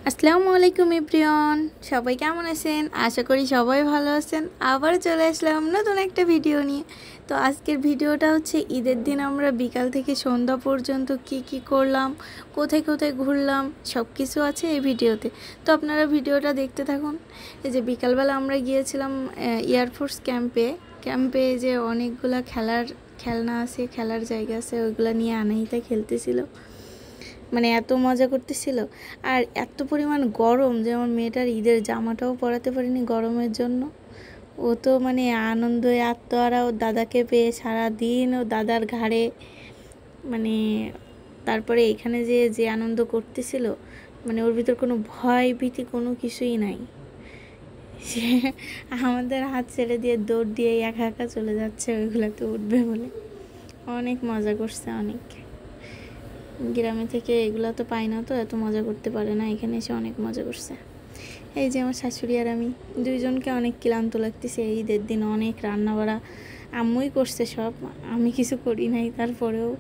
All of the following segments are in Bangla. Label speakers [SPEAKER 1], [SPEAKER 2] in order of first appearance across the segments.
[SPEAKER 1] আসসালামু আলাইকুম এভরিওয়ান, সবাই কেমন আছেন? আশা করি সবাই ভালো আছেন। আবার চলে আসলাম নতুন একটা ভিডিও নিয়ে। তো আজকের ভিডিওটা হচ্ছে ঈদের দিন আমরা বিকাল থেকে সন্ধ্যা পর্যন্ত কি করলাম, কোথায় কোথায় ঘুরলাম, সব কিছু আছে এই ভিডিওতে। তো আপনারা ভিডিওটা দেখতে থাকুন। এই যে বিকালবেলা আমরা গিয়েছিলাম এয়ারফোর্স ক্যাম্পে যে অনেকগুলা খেলনা আছে, খেলার জায়গা আছে, ওইগুলো নিয়ে আনাহিতা খেলতেছিল। মানে এত মজা করতেছিল আর এত পরিমাণ গরম যে আমার মেয়েটার ঈদের জামাটাও পরাতে পারিনি গরমের জন্য। ও তো মানে আনন্দে আত্মহারা, ওর দাদাকে পেয়ে সারাদিন ও দাদার ঘাড়ে। মানে তারপরে এখানে যে আনন্দ করতেছিল, মানে ওর ভিতর কোনো ভয় ভীতি কোনো কিছুই নাই। সে আমাদের হাত ছেড়ে দিয়ে দৌড় দিয়ে একা একা চলে যাচ্ছে ওইগুলোতে উঠবে বলে। অনেক মজা করছে, অনেক। গ্রামে থেকে এগুলো তো পাই না, তো এত মজা করতে পারে না, এখানে এসে অনেক মজা করছে। এই যে আমার শাশুড়ি আর আমি দুইজনকে অনেক ক্লান্ত লাগতেছে। এই ঈদের দিন অনেক রান্না বাড়া আম্মুই করছে সব, আমি কিছু করি নাই। তারপরেও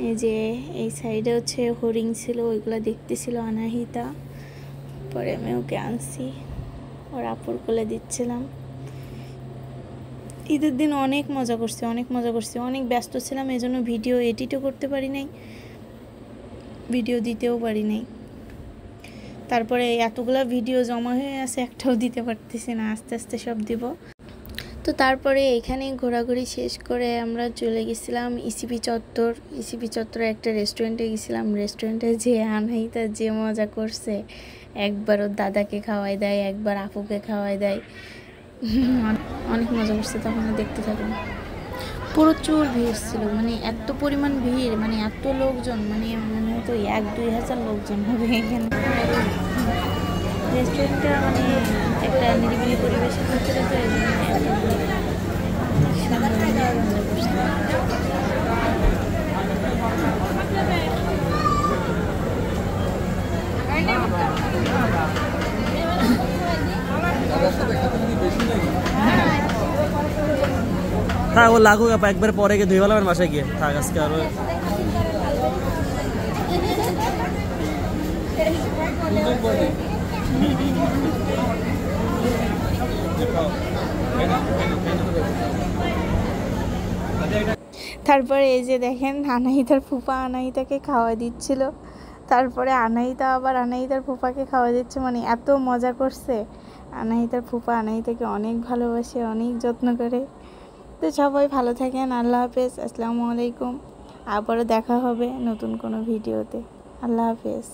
[SPEAKER 1] এই যে এই সাইডে হচ্ছে হরিণ ছিল, ওইগুলো দেখতেছিল অনাহিতা। পরে আমি ওকে আনছি, ওর আপুর কোলে দিচ্ছিলাম। ঈদের দিন অনেক মজা করছি, অনেক ব্যস্ত ছিলাম, এই জন্য ভিডিও এডিটও করতে পারি নাই, ভিডিও দিতেও পারি নাই। তারপরে এতগুলো ভিডিও জমা হয়ে আছে, একটাও দিতে পারতেছি না, আস্তে আস্তে সব দিব। তো তারপরে এখানে ঘোরাঘুরি শেষ করে আমরা চলে গেছিলাম ইসিপি চত্বরে একটা রেস্টুরেন্টে গেছিলাম। রেস্টুরেন্টে যে আনাহিতা যে মজা করছে, একবার ওর দাদাকে খাওয়াই দেয়, একবার আপুকে খাওয়াই দেয়। অনেক মজা করছে। তখন দেখতে থাকুন, প্রচুর ভিড় ছিল, মানে এত পরিমাণ ভিড়, মানে এত লোকজন, মানে মনে হতো 1-2 হাজার লোকজন হবে এখানে। রেস্টুরেন্টটা মানে একটা নিরিবিলি পরিবেশের ভিতরে, তো এই জন্য এত
[SPEAKER 2] থাক, ও লাগুক, একবার পরে গিয়ে ধুয়ে বেলাম বাসায় গিয়ে থাক আজকে। আর
[SPEAKER 1] তারপরে এই যে দেখেন আনাহিতার ফুপা আনাহিতাকে খাওয়া দিচ্ছিল। তারপরে আনাহিতা আবার আনাহিতার ফুপাকে খাওয়া দিচ্ছে, মানে এত মজা করছে। আনাহিতার ফুপা আনাহিতাকে অনেক ভালোবাসে, অনেক যত্ন করে। তো সবাই ভালো থাকেন, আল্লাহ হাফেজ, আসসালামু আলাইকুম। আবারও দেখা হবে নতুন কোনো ভিডিওতে। আল্লাহ হাফেজ।